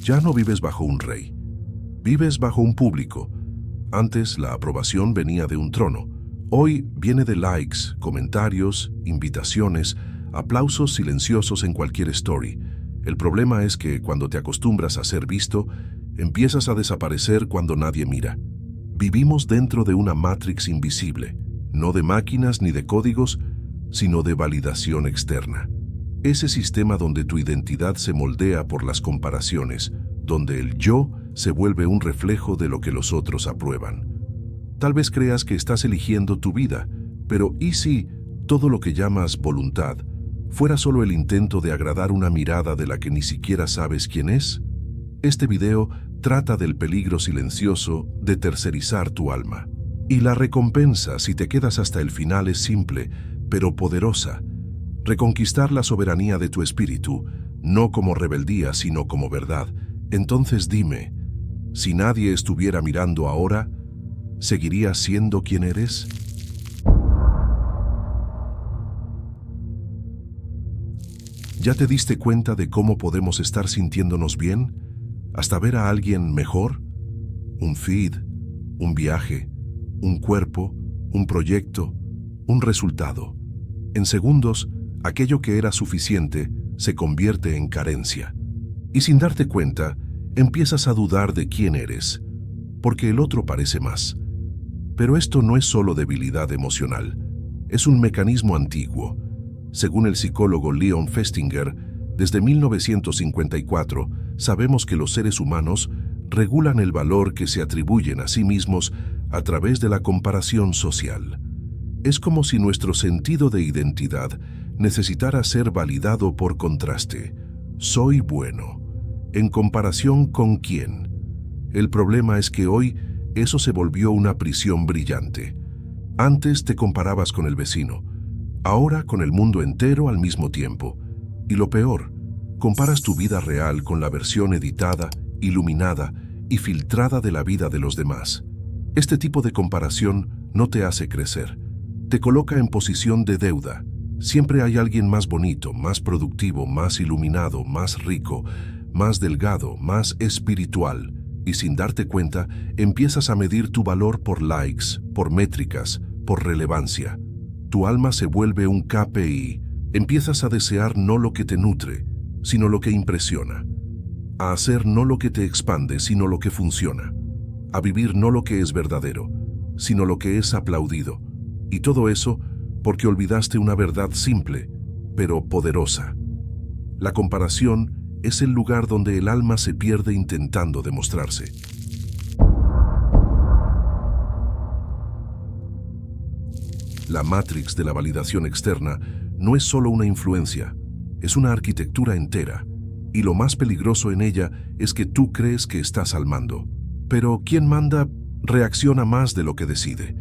Ya no vives bajo un rey, vives bajo un público. Antes la aprobación venía de un trono, hoy viene de likes, comentarios, invitaciones, aplausos silenciosos en cualquier story. El problema es que cuando te acostumbras a ser visto, empiezas a desaparecer cuando nadie mira. Vivimos dentro de una Matrix invisible, no de máquinas ni de códigos, sino de validación externa. Ese sistema donde tu identidad se moldea por las comparaciones, donde el yo se vuelve un reflejo de lo que los otros aprueban. Tal vez creas que estás eligiendo tu vida, pero ¿y si todo lo que llamas voluntad fuera solo el intento de agradar una mirada de la que ni siquiera sabes quién es? Este video trata del peligro silencioso de tercerizar tu alma. Y la recompensa, si te quedas hasta el final, es simple, pero poderosa. Reconquistar la soberanía de tu espíritu, no como rebeldía, sino como verdad. Entonces dime, si nadie estuviera mirando ahora, ¿seguirías siendo quien eres? ¿Ya te diste cuenta de cómo podemos estar sintiéndonos bien hasta ver a alguien mejor? Un feed, un viaje, un cuerpo, un proyecto, un resultado. En segundos, aquello que era suficiente se convierte en carencia. Y sin darte cuenta, empiezas a dudar de quién eres, porque el otro parece más. Pero esto no es solo debilidad emocional, es un mecanismo antiguo. Según el psicólogo Leon Festinger, desde 1954 sabemos que los seres humanos regulan el valor que se atribuyen a sí mismos a través de la comparación social. Es como si nuestro sentido de identidad necesitara ser validado por contraste. Soy bueno. ¿En comparación con quién? El problema es que hoy eso se volvió una prisión brillante. Antes te comparabas con el vecino, ahora con el mundo entero al mismo tiempo. Y lo peor, comparas tu vida real con la versión editada, iluminada y filtrada de la vida de los demás. Este tipo de comparación no te hace crecer. Te coloca en posición de deuda. Siempre hay alguien más bonito, más productivo, más iluminado, más rico, más delgado, más espiritual. Y sin darte cuenta, empiezas a medir tu valor por likes, por métricas, por relevancia. Tu alma se vuelve un KPI. Empiezas a desear no lo que te nutre, sino lo que impresiona. A hacer no lo que te expande, sino lo que funciona. A vivir no lo que es verdadero, sino lo que es aplaudido. Y todo eso porque olvidaste una verdad simple, pero poderosa. La comparación es el lugar donde el alma se pierde intentando demostrarse. La Matrix de la validación externa no es solo una influencia, es una arquitectura entera, y lo más peligroso en ella es que tú crees que estás al mando. Pero quien manda reacciona más de lo que decide.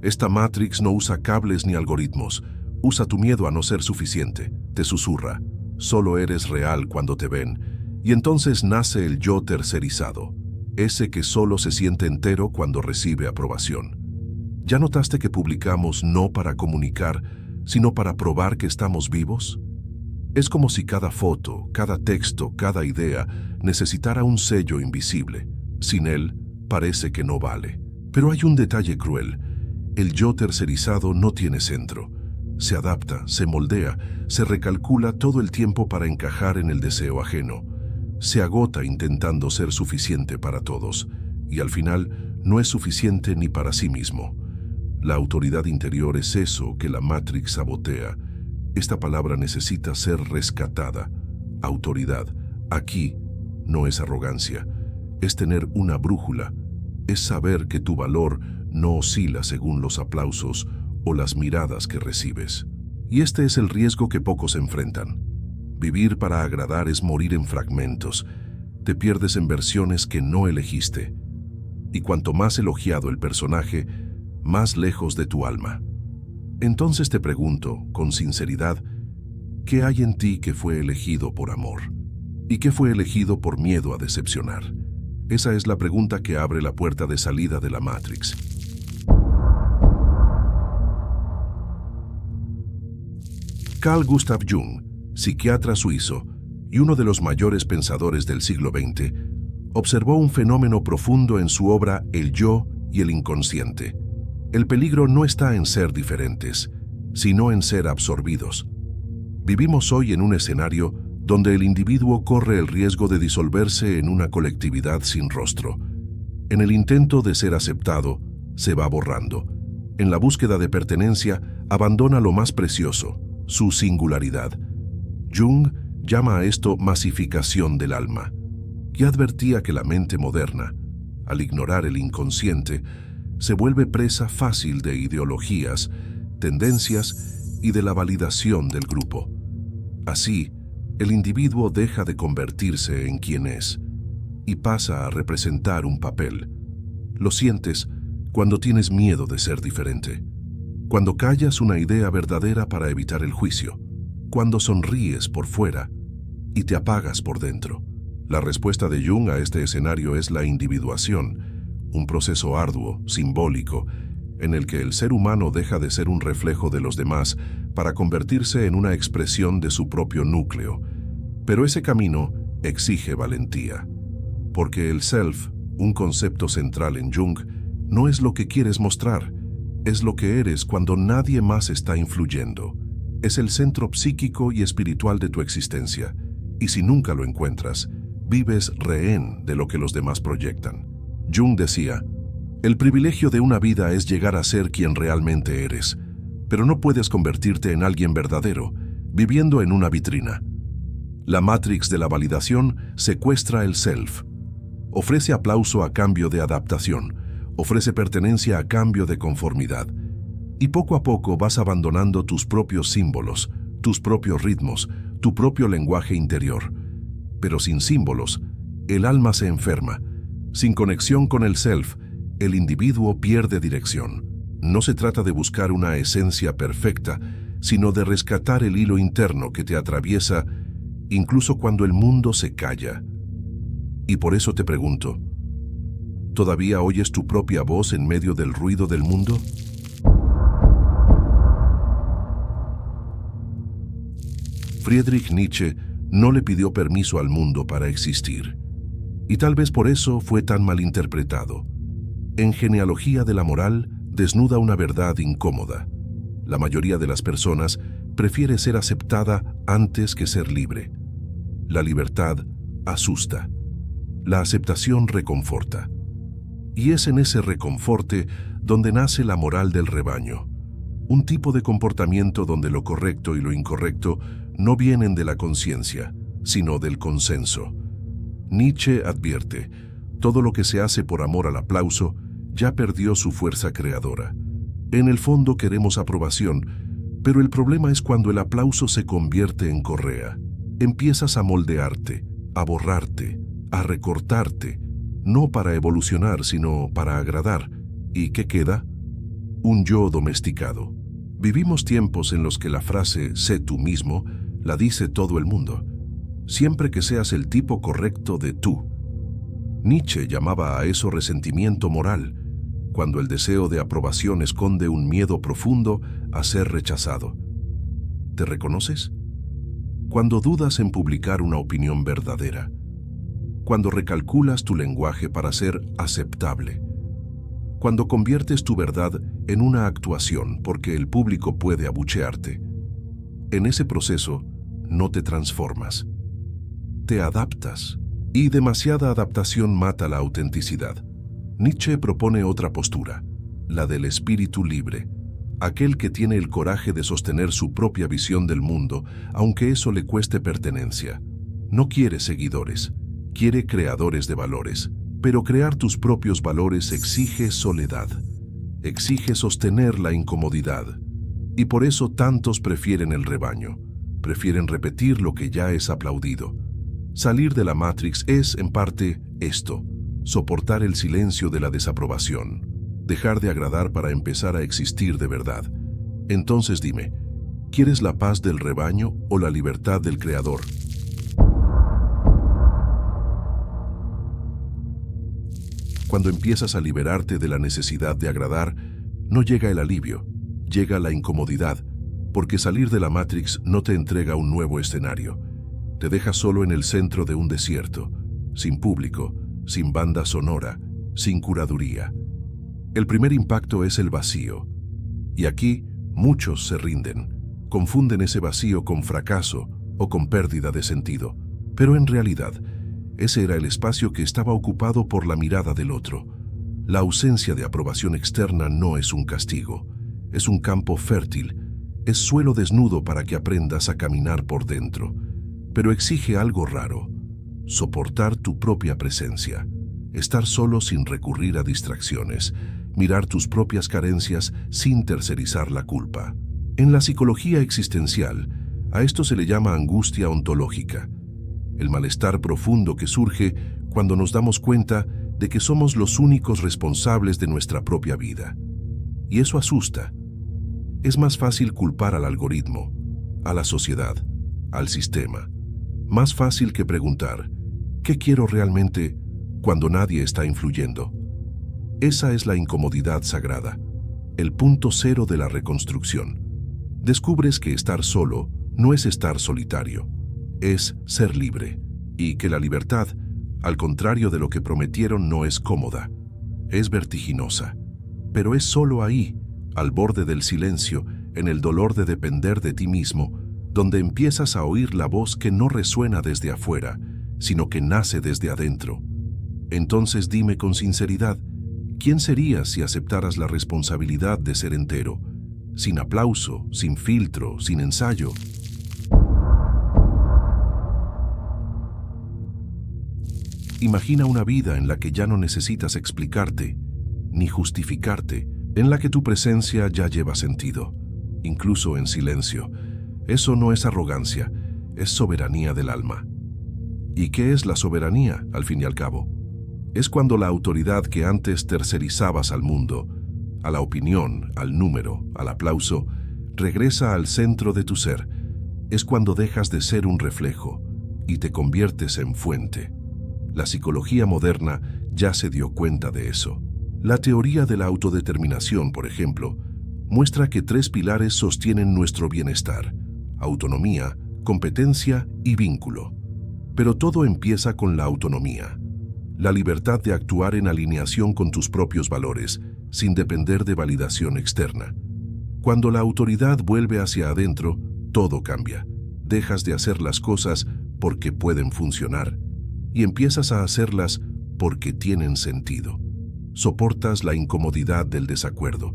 Esta Matrix no usa cables ni algoritmos, usa tu miedo a no ser suficiente, te susurra. Solo eres real cuando te ven, y entonces nace el yo tercerizado, ese que solo se siente entero cuando recibe aprobación. ¿Ya notaste que publicamos no para comunicar, sino para probar que estamos vivos? Es como si cada foto, cada texto, cada idea necesitara un sello invisible. Sin él, parece que no vale. Pero hay un detalle cruel. El yo tercerizado no tiene centro. Se adapta, se moldea, se recalcula todo el tiempo para encajar en el deseo ajeno. Se agota intentando ser suficiente para todos, y al final no es suficiente ni para sí mismo. La autoridad interior es eso que la Matrix sabotea. Esta palabra necesita ser rescatada. Autoridad, aquí, no es arrogancia. Es tener una brújula. Es saber que tu valor no oscila según los aplausos o las miradas que recibes. Y este es el riesgo que pocos enfrentan. Vivir para agradar es morir en fragmentos. Te pierdes en versiones que no elegiste. Y cuanto más elogiado el personaje, más lejos de tu alma. Entonces te pregunto, con sinceridad, ¿qué hay en ti que fue elegido por amor? ¿Y qué fue elegido por miedo a decepcionar? Esa es la pregunta que abre la puerta de salida de la Matrix. Carl Gustav Jung, psiquiatra suizo, y uno de los mayores pensadores del siglo XX, observó un fenómeno profundo en su obra El yo y el inconsciente. El peligro no está en ser diferentes, sino en ser absorbidos. Vivimos hoy en un escenario donde el individuo corre el riesgo de disolverse en una colectividad sin rostro. En el intento de ser aceptado, se va borrando. En la búsqueda de pertenencia, abandona lo más precioso, su singularidad. Jung llama a esto masificación del alma, y advertía que la mente moderna, al ignorar el inconsciente, se vuelve presa fácil de ideologías, tendencias y de la validación del grupo. Así, el individuo deja de convertirse en quien es y pasa a representar un papel. Lo sientes cuando tienes miedo de ser diferente, cuando callas una idea verdadera para evitar el juicio, cuando sonríes por fuera y te apagas por dentro. La respuesta de Jung a este escenario es la individuación, un proceso arduo, simbólico, en el que el ser humano deja de ser un reflejo de los demás para convertirse en una expresión de su propio núcleo. Pero ese camino exige valentía, porque el self, un concepto central en Jung, no es lo que quieres mostrar, es lo que eres cuando nadie más está influyendo. Es el centro psíquico y espiritual de tu existencia, y si nunca lo encuentras, vives rehén de lo que los demás proyectan. Jung decía, el privilegio de una vida es llegar a ser quien realmente eres, pero no puedes convertirte en alguien verdadero, viviendo en una vitrina. La Matrix de la validación secuestra el self. Ofrece aplauso a cambio de adaptación, ofrece pertenencia a cambio de conformidad. Y poco a poco vas abandonando tus propios símbolos, tus propios ritmos, tu propio lenguaje interior. Pero sin símbolos, el alma se enferma. Sin conexión con el self, el individuo pierde dirección. No se trata de buscar una esencia perfecta, sino de rescatar el hilo interno que te atraviesa incluso cuando el mundo se calla. Y por eso te pregunto, ¿todavía oyes tu propia voz en medio del ruido del mundo? Friedrich Nietzsche no le pidió permiso al mundo para existir, y tal vez por eso fue tan malinterpretado. En Genealogía de la Moral desnuda una verdad incómoda. La mayoría de las personas prefiere ser aceptada antes que ser libre. La libertad asusta. La aceptación reconforta. Y es en ese reconforte donde nace la moral del rebaño. Un tipo de comportamiento donde lo correcto y lo incorrecto no vienen de la conciencia, sino del consenso. Nietzsche advierte, todo lo que se hace por amor al aplauso ya perdió su fuerza creadora. En el fondo queremos aprobación, pero el problema es cuando el aplauso se convierte en correa. Empiezas a moldearte, a borrarte, a recortarte, no para evolucionar, sino para agradar. ¿Y qué queda? Un yo domesticado. Vivimos tiempos en los que la frase «sé tú mismo» la dice todo el mundo, siempre que seas el tipo correcto de tú. Nietzsche llamaba a eso resentimiento moral, cuando el deseo de aprobación esconde un miedo profundo a ser rechazado. ¿Te reconoces? Cuando dudas en publicar una opinión verdadera, cuando recalculas tu lenguaje para ser aceptable, cuando conviertes tu verdad en una actuación porque el público puede abuchearte. En ese proceso no te transformas, te adaptas, y demasiada adaptación mata la autenticidad. Nietzsche propone otra postura, la del espíritu libre, aquel que tiene el coraje de sostener su propia visión del mundo, aunque eso le cueste pertenencia. No quiere seguidores, quiere creadores de valores, pero crear tus propios valores exige soledad, exige sostener la incomodidad, y por eso tantos prefieren el rebaño, prefieren repetir lo que ya es aplaudido. Salir de la Matrix es, en parte, esto, soportar el silencio de la desaprobación, dejar de agradar para empezar a existir de verdad. Entonces dime, ¿quieres la paz del rebaño o la libertad del creador? Cuando empiezas a liberarte de la necesidad de agradar, no llega el alivio, llega la incomodidad, porque salir de la Matrix no te entrega un nuevo escenario, Te deja solo en el centro de un desierto, sin público, sin banda sonora, sin curaduría. El primer impacto es el vacío. Y aquí muchos se rinden, confunden ese vacío con fracaso o con pérdida de sentido. Pero en realidad, ese era el espacio que estaba ocupado por la mirada del otro. La ausencia de aprobación externa no es un castigo, es un campo fértil, es suelo desnudo para que aprendas a caminar por dentro. Pero exige algo raro: soportar tu propia presencia, estar solo sin recurrir a distracciones, mirar tus propias carencias sin tercerizar la culpa. En la psicología existencial, a esto se le llama angustia ontológica, el malestar profundo que surge cuando nos damos cuenta de que somos los únicos responsables de nuestra propia vida. Y eso asusta. Es más fácil culpar al algoritmo, a la sociedad, al sistema. Más fácil que preguntar, ¿qué quiero realmente cuando nadie está influyendo? Esa es la incomodidad sagrada, el punto cero de la reconstrucción. Descubres que estar solo no es estar solitario, es ser libre, y que la libertad, al contrario de lo que prometieron, no es cómoda, es vertiginosa, pero es solo ahí, al borde del silencio, en el dolor de depender de ti mismo, donde empiezas a oír la voz que no resuena desde afuera, sino que nace desde adentro. Entonces dime con sinceridad, ¿quién serías si aceptaras la responsabilidad de ser entero, sin aplauso, sin filtro, sin ensayo? Imagina una vida en la que ya no necesitas explicarte, ni justificarte, en la que tu presencia ya lleva sentido, incluso en silencio. Eso no es arrogancia, es soberanía del alma. ¿Y qué es la soberanía, al fin y al cabo? Es cuando la autoridad que antes tercerizabas al mundo, a la opinión, al número, al aplauso, regresa al centro de tu ser. Es cuando dejas de ser un reflejo y te conviertes en fuente. La psicología moderna ya se dio cuenta de eso. La teoría de la autodeterminación, por ejemplo, muestra que 3 pilares sostienen nuestro bienestar: autonomía, competencia y vínculo. Pero todo empieza con la autonomía, la libertad de actuar en alineación con tus propios valores, sin depender de validación externa. Cuando la autoridad vuelve hacia adentro, todo cambia. Dejas de hacer las cosas porque pueden funcionar y empiezas a hacerlas porque tienen sentido. Soportas la incomodidad del desacuerdo,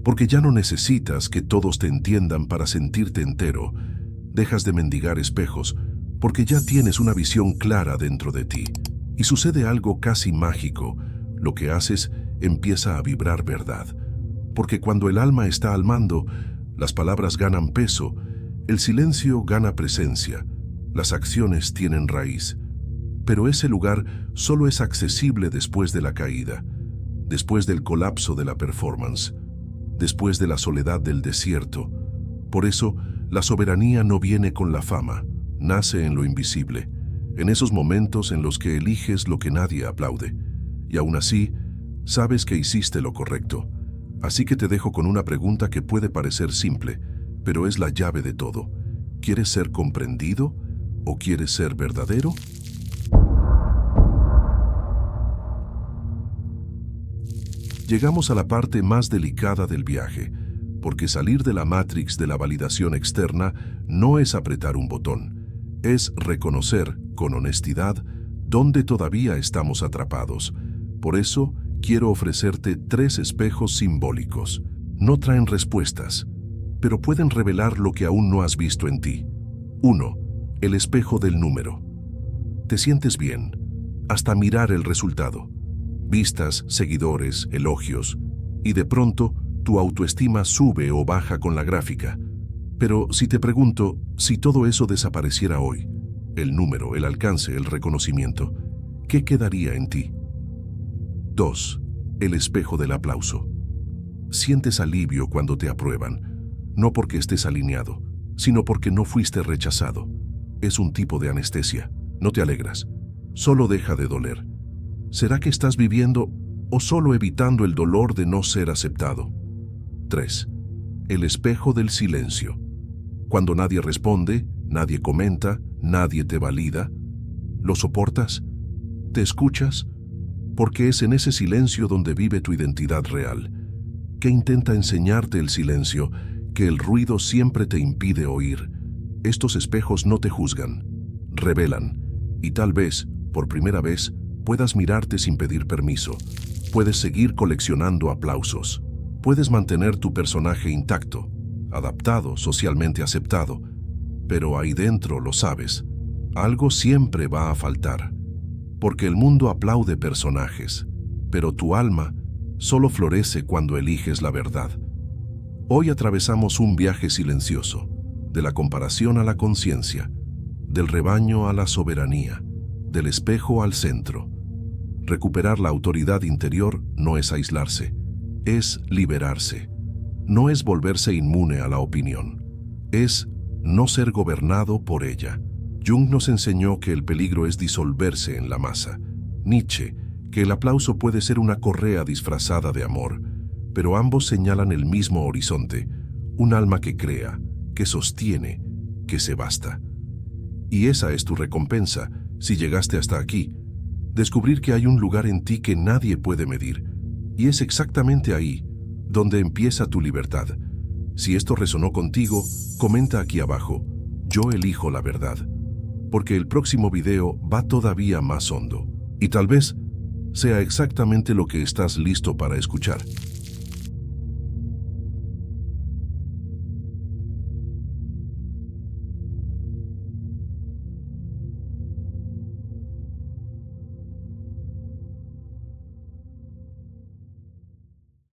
porque ya no necesitas que todos te entiendan para sentirte entero. Dejas de mendigar espejos, porque ya tienes una visión clara dentro de ti. Y sucede algo casi mágico: lo que haces empieza a vibrar verdad. Porque cuando el alma está al mando, las palabras ganan peso, el silencio gana presencia, las acciones tienen raíz. Pero ese lugar solo es accesible después de la caída, después del colapso de la performance, después de la soledad del desierto. Por eso, la soberanía no viene con la fama, nace en lo invisible, en esos momentos en los que eliges lo que nadie aplaude. Y aún así, sabes que hiciste lo correcto. Así que te dejo con una pregunta que puede parecer simple, pero es la llave de todo. ¿Quieres ser comprendido o quieres ser verdadero? Llegamos a la parte más delicada del viaje, porque salir de la Matrix de la validación externa no es apretar un botón, es reconocer, con honestidad, dónde todavía estamos atrapados. Por eso, quiero ofrecerte 3 espejos simbólicos. No traen respuestas, pero pueden revelar lo que aún no has visto en ti. 1. El espejo del número. Te sientes bien, hasta mirar el resultado. Vistas, seguidores, elogios, y de pronto tu autoestima sube o baja con la gráfica. Pero si te pregunto, si todo eso desapareciera hoy, el número, el alcance, el reconocimiento, ¿qué quedaría en ti? 2. El espejo del aplauso. Sientes alivio cuando te aprueban, no porque estés alineado, sino porque no fuiste rechazado. Es un tipo de anestesia. No te alegras, solo deja de doler. ¿Será que estás viviendo o solo evitando el dolor de no ser aceptado? 3. El espejo del silencio. Cuando nadie responde, nadie comenta, nadie te valida? ¿Lo soportas? ¿Te escuchas? Porque es en ese silencio donde vive tu identidad real. ¿Qué intenta enseñarte el silencio? Que el ruido siempre te impide oír. Estos espejos no te juzgan, revelan, y tal vez, por primera vez, puedas mirarte sin pedir permiso. Puedes seguir coleccionando aplausos. Puedes mantener tu personaje intacto, adaptado, socialmente aceptado. Pero ahí dentro, lo sabes, algo siempre va a faltar. Porque el mundo aplaude personajes, pero tu alma solo florece cuando eliges la verdad. Hoy atravesamos un viaje silencioso, de la comparación a la conciencia, del rebaño a la soberanía, del espejo al centro. Recuperar la autoridad interior no es aislarse, es liberarse. No es volverse inmune a la opinión, es no ser gobernado por ella. Jung nos enseñó que el peligro es disolverse en la masa. Nietzsche, que el aplauso puede ser una correa disfrazada de amor, pero ambos señalan el mismo horizonte, un alma que crea, que sostiene, que se basta. Y esa es tu recompensa, si llegaste hasta aquí. Descubrir que hay un lugar en ti que nadie puede medir, y es exactamente ahí donde empieza tu libertad. Si esto resonó contigo, comenta aquí abajo, yo elijo la verdad, porque el próximo video va todavía más hondo, y tal vez sea exactamente lo que estás listo para escuchar.